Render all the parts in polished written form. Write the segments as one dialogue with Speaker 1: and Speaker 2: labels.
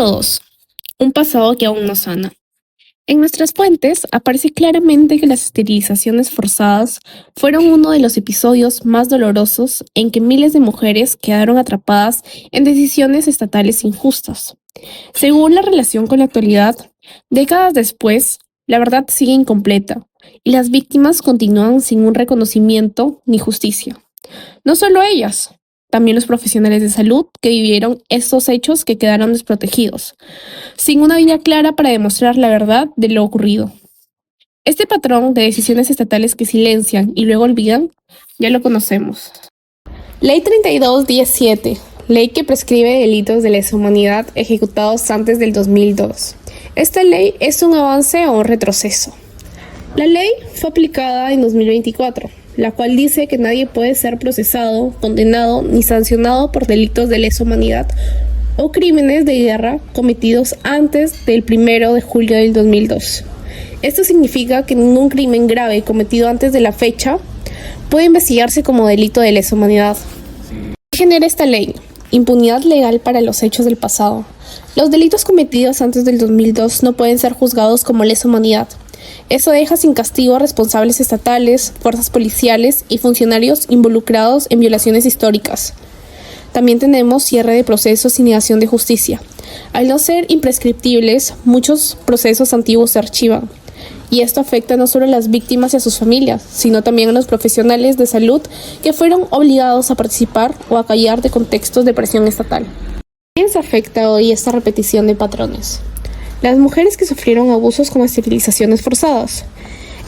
Speaker 1: Capítulo 2. Un pasado que aún no sana. En nuestras fuentes aparece claramente que las esterilizaciones forzadas fueron uno de los episodios más dolorosos en que miles de mujeres quedaron atrapadas en decisiones estatales injustas. Según la relación con la actualidad, décadas después, la verdad sigue incompleta y las víctimas continúan sin un reconocimiento ni justicia. No solo ellas, también los profesionales de salud que vivieron estos hechos que quedaron desprotegidos, sin una vía clara para demostrar la verdad de lo ocurrido. Este patrón de decisiones estatales que silencian y luego olvidan, ya lo conocemos. Ley 3217, ley que prescribe delitos de lesa humanidad ejecutados antes del 2002. Esta ley es un avance o un retroceso. La ley fue aplicada en 2024, la cual dice que nadie puede ser procesado, condenado ni sancionado por delitos de lesa humanidad o crímenes de guerra cometidos antes del 1 de julio del 2002. Esto significa que ningún crimen grave cometido antes de la fecha puede investigarse como delito de lesa humanidad. ¿Qué genera esta ley? Impunidad legal para los hechos del pasado. Los delitos cometidos antes del 2002 no pueden ser juzgados como lesa humanidad. Eso deja sin castigo a responsables estatales, fuerzas policiales y funcionarios involucrados en violaciones históricas. También tenemos cierre de procesos y negación de justicia. Al no ser imprescriptibles, muchos procesos antiguos se archivan. Y esto afecta no solo a las víctimas y a sus familias, sino también a los profesionales de salud que fueron obligados a participar o a callar de contextos de presión estatal. ¿Quién se afecta hoy esta repetición de patrones? Las mujeres que sufrieron abusos con esterilizaciones forzadas.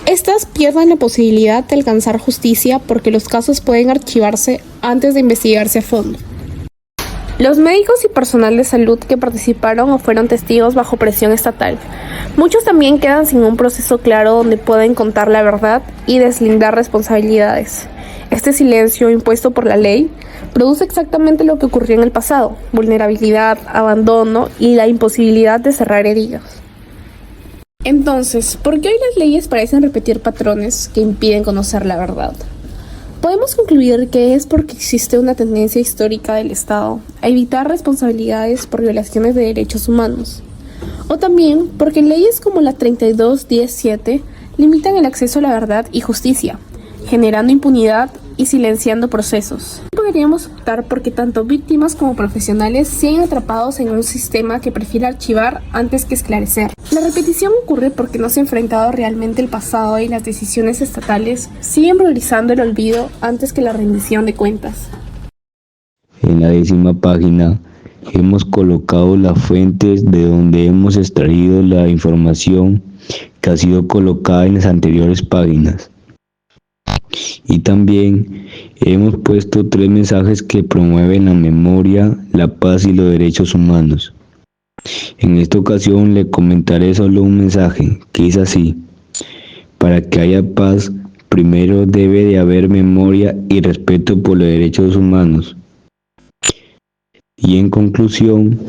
Speaker 1: Estas pierden la posibilidad de alcanzar justicia porque los casos pueden archivarse antes de investigarse a fondo. Los médicos y personal de salud que participaron o fueron testigos bajo presión estatal. Muchos también quedan sin un proceso claro donde pueden contar la verdad y deslindar responsabilidades. Este silencio impuesto por la ley produce exactamente lo que ocurrió en el pasado: vulnerabilidad, abandono y la imposibilidad de cerrar heridas. Entonces, ¿por qué hoy las leyes parecen repetir patrones que impiden conocer la verdad? Podemos concluir que es porque existe una tendencia histórica del Estado a evitar responsabilidades por violaciones de derechos humanos. O también porque leyes como la 3217 limitan el acceso a la verdad y justicia, generando impunidad y silenciando procesos. Podríamos optar porque tanto víctimas como profesionales siguen atrapados en un sistema que prefiere archivar antes que esclarecer. La repetición ocurre porque no se ha enfrentado realmente el pasado y las decisiones estatales siguen priorizando el olvido antes que la rendición de cuentas.
Speaker 2: En la 10ª página hemos colocado las fuentes de donde hemos extraído la información que ha sido colocada en las anteriores páginas. Y también hemos puesto 3 mensajes que promueven la memoria, la paz y los derechos humanos. En esta ocasión le comentaré solo un mensaje, que es así: para que haya paz, primero debe de haber memoria y respeto por los derechos humanos. Y en conclusión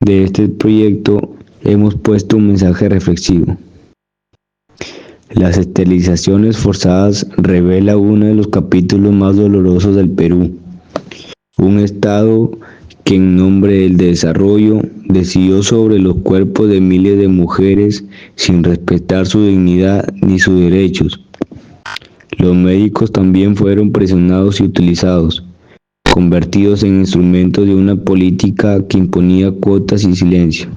Speaker 2: de este proyecto hemos puesto un mensaje reflexivo. Las esterilizaciones forzadas revela uno de los capítulos más dolorosos del Perú. Un Estado que en nombre del desarrollo decidió sobre los cuerpos de miles de mujeres sin respetar su dignidad ni sus derechos. Los médicos también fueron presionados y utilizados, convertidos en instrumentos de una política que imponía cuotas y silencio.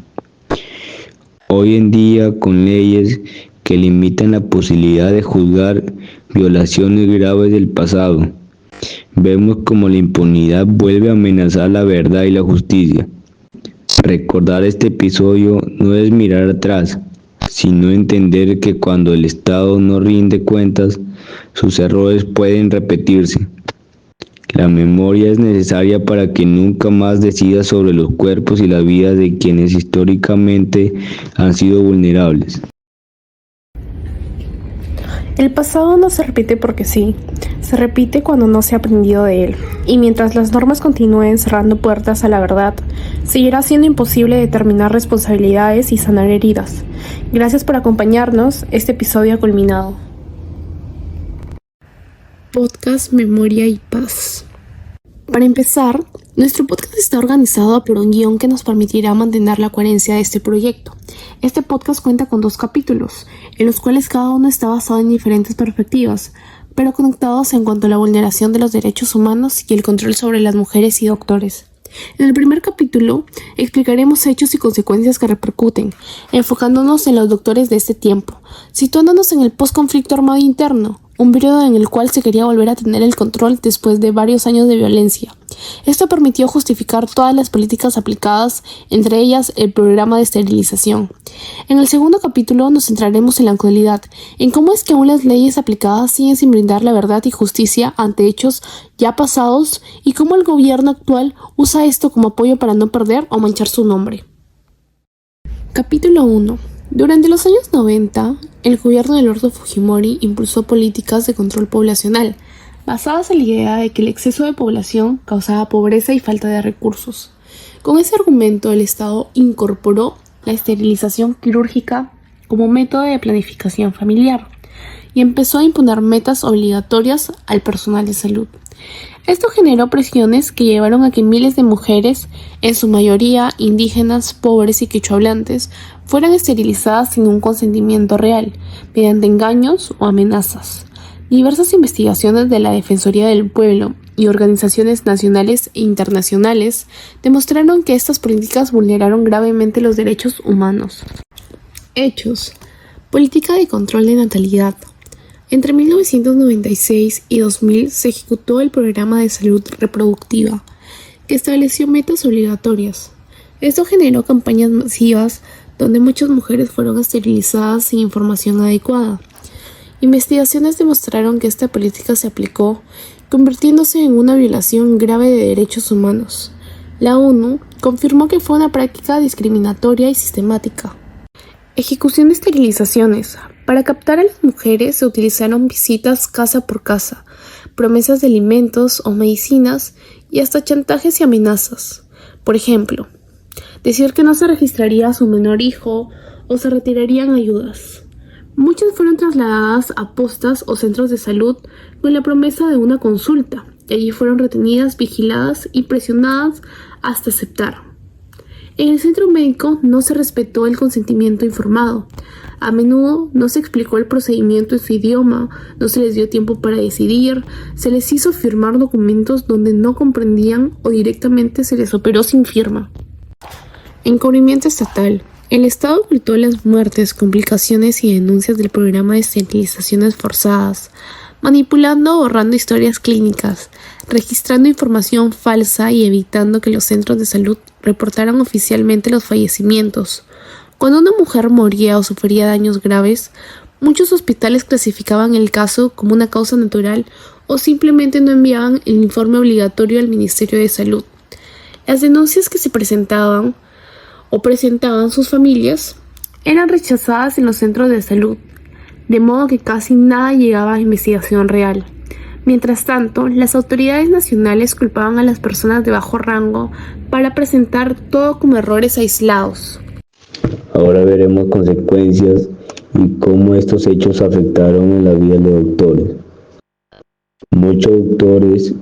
Speaker 2: Hoy en día, con leyes que limitan la posibilidad de juzgar violaciones graves del pasado, vemos como la impunidad vuelve a amenazar la verdad y la justicia. Recordar este episodio no es mirar atrás, sino entender que cuando el Estado no rinde cuentas, sus errores pueden repetirse. La memoria es necesaria para que nunca más decida sobre los cuerpos y las vidas de quienes históricamente han sido vulnerables.
Speaker 1: El pasado no se repite porque sí, se repite cuando no se ha aprendido de él. Y mientras las normas continúen cerrando puertas a la verdad, seguirá siendo imposible determinar responsabilidades y sanar heridas. Gracias por acompañarnos, este episodio ha culminado. Podcast Memoria y Paz. Para empezar, nuestro podcast está organizado por un guión que nos permitirá mantener la coherencia de este proyecto. Este podcast cuenta con 2 capítulos, en los cuales cada uno está basado en diferentes perspectivas, pero conectados en cuanto a la vulneración de los derechos humanos y el control sobre las mujeres y doctores. En el primer capítulo explicaremos hechos y consecuencias que repercuten, enfocándonos en los doctores de este tiempo, situándonos en el post-conflicto armado interno, un periodo en el cual se quería volver a tener el control después de varios años de violencia. Esto permitió justificar todas las políticas aplicadas, entre ellas el programa de esterilización. En el segundo capítulo nos centraremos en la actualidad, en cómo es que aún las leyes aplicadas siguen sin brindar la verdad y justicia ante hechos ya pasados y cómo el gobierno actual usa esto como apoyo para no perder o manchar su nombre. Capítulo 1. Durante los años 90, el gobierno de Alberto Fujimori impulsó políticas de control poblacional, basadas en la idea de que el exceso de población causaba pobreza y falta de recursos. Con ese argumento, el Estado incorporó la esterilización quirúrgica como método de planificación familiar y empezó a imponer metas obligatorias al personal de salud. Esto generó presiones que llevaron a que miles de mujeres, en su mayoría indígenas, pobres y quechohablantes, fueran esterilizadas sin un consentimiento real, mediante engaños o amenazas. Diversas investigaciones de la Defensoría del Pueblo y organizaciones nacionales e internacionales demostraron que estas políticas vulneraron gravemente los derechos humanos. Hechos. Política de control de natalidad. Entre 1996 y 2000 se ejecutó el Programa de Salud Reproductiva, que estableció metas obligatorias. Esto generó campañas masivas donde muchas mujeres fueron esterilizadas sin información adecuada. Investigaciones demostraron que esta política se aplicó, convirtiéndose en una violación grave de derechos humanos. La ONU confirmó que fue una práctica discriminatoria y sistemática. Ejecución de esterilizaciones. Para captar a las mujeres se utilizaron visitas casa por casa, promesas de alimentos o medicinas y hasta chantajes y amenazas. Por ejemplo, decir que no se registraría a su menor hijo o se retirarían ayudas. Muchas fueron trasladadas a postas o centros de salud con la promesa de una consulta, y allí fueron retenidas, vigiladas y presionadas hasta aceptar. En el centro médico no se respetó el consentimiento informado. A menudo no se explicó el procedimiento en su idioma, no se les dio tiempo para decidir, se les hizo firmar documentos donde no comprendían o directamente se les operó sin firma. Encubrimiento estatal. El Estado ocultó las muertes, complicaciones y denuncias del programa de esterilizaciones forzadas, manipulando o borrando historias clínicas, registrando información falsa y evitando que los centros de salud reportaran oficialmente los fallecimientos. Cuando una mujer moría o sufría daños graves, muchos hospitales clasificaban el caso como una causa natural o simplemente no enviaban el informe obligatorio al Ministerio de Salud. Las denuncias que se presentaban sus familias eran rechazadas en los centros de salud, de modo que casi nada llegaba a investigación real. Mientras tanto, las autoridades nacionales culpaban a las personas de bajo rango para presentar todo como errores aislados.
Speaker 2: Ahora veremos consecuencias y cómo estos hechos afectaron en la vida de los doctores. Muchos doctores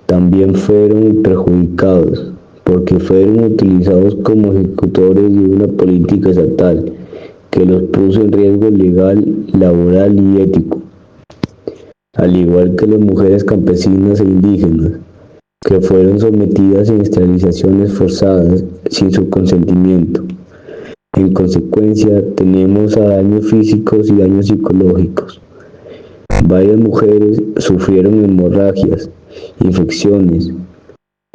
Speaker 2: también fueron perjudicados porque fueron utilizados como ejecutores de una política estatal que los puso en riesgo legal, laboral y ético, al igual que las mujeres campesinas e indígenas, que fueron sometidas a esterilizaciones forzadas sin su consentimiento. En consecuencia, tenemos a daños físicos y daños psicológicos. Varias mujeres sufrieron hemorragias, infecciones,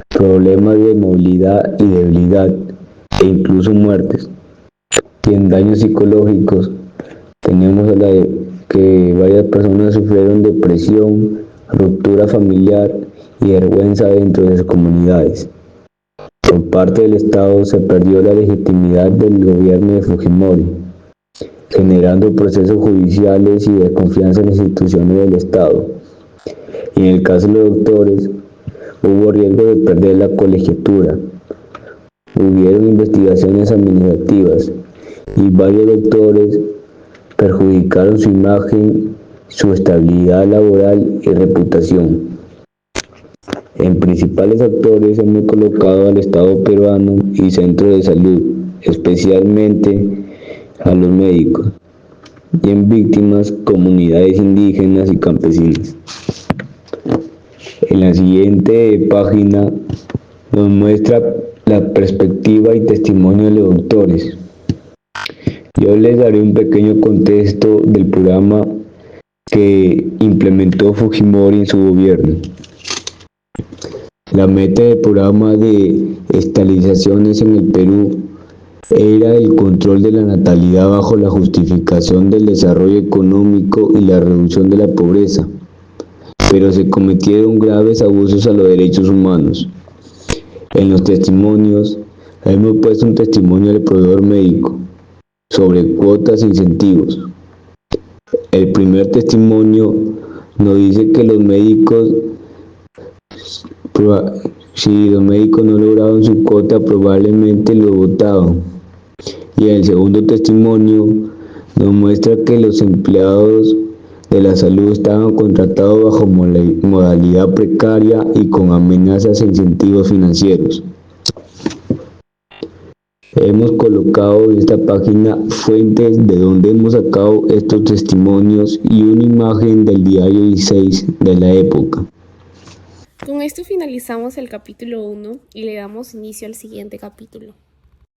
Speaker 2: problemas de movilidad y debilidad, e incluso muertes. Y en daños psicológicos, tenemos que varias personas sufrieron depresión, ruptura familiar y vergüenza dentro de sus comunidades. Por parte del Estado se perdió la legitimidad del gobierno de Fujimori, generando procesos judiciales y desconfianza en las instituciones del Estado. Y en el caso de los doctores, hubo riesgo de perder la colegiatura. Hubieron investigaciones administrativas y varios doctores perjudicaron su imagen, su estabilidad laboral y reputación. En principales actores hemos colocado al Estado peruano y Centro de Salud, especialmente a los médicos, y en víctimas comunidades indígenas y campesinas. En la siguiente página nos muestra la perspectiva y testimonio de los doctores. Yo les daré un pequeño contexto del programa que implementó Fujimori en su gobierno. La meta del programa de esterilizaciones en el Perú era el control de la natalidad bajo la justificación del desarrollo económico y la reducción de la pobreza, pero se cometieron graves abusos a los derechos humanos. En los testimonios, hemos puesto un testimonio del proveedor médico sobre cuotas e incentivos. El primer testimonio nos dice que si los médicos no lograban su cuota, probablemente lo votaban. Y el segundo testimonio nos muestra que los empleados de la salud estaban contratados bajo modalidad precaria y con amenazas e incentivos financieros. Hemos colocado en esta página fuentes de donde hemos sacado estos testimonios y una imagen del diario 16 de la época.
Speaker 1: Con esto finalizamos el capítulo 1 y le damos inicio al siguiente capítulo.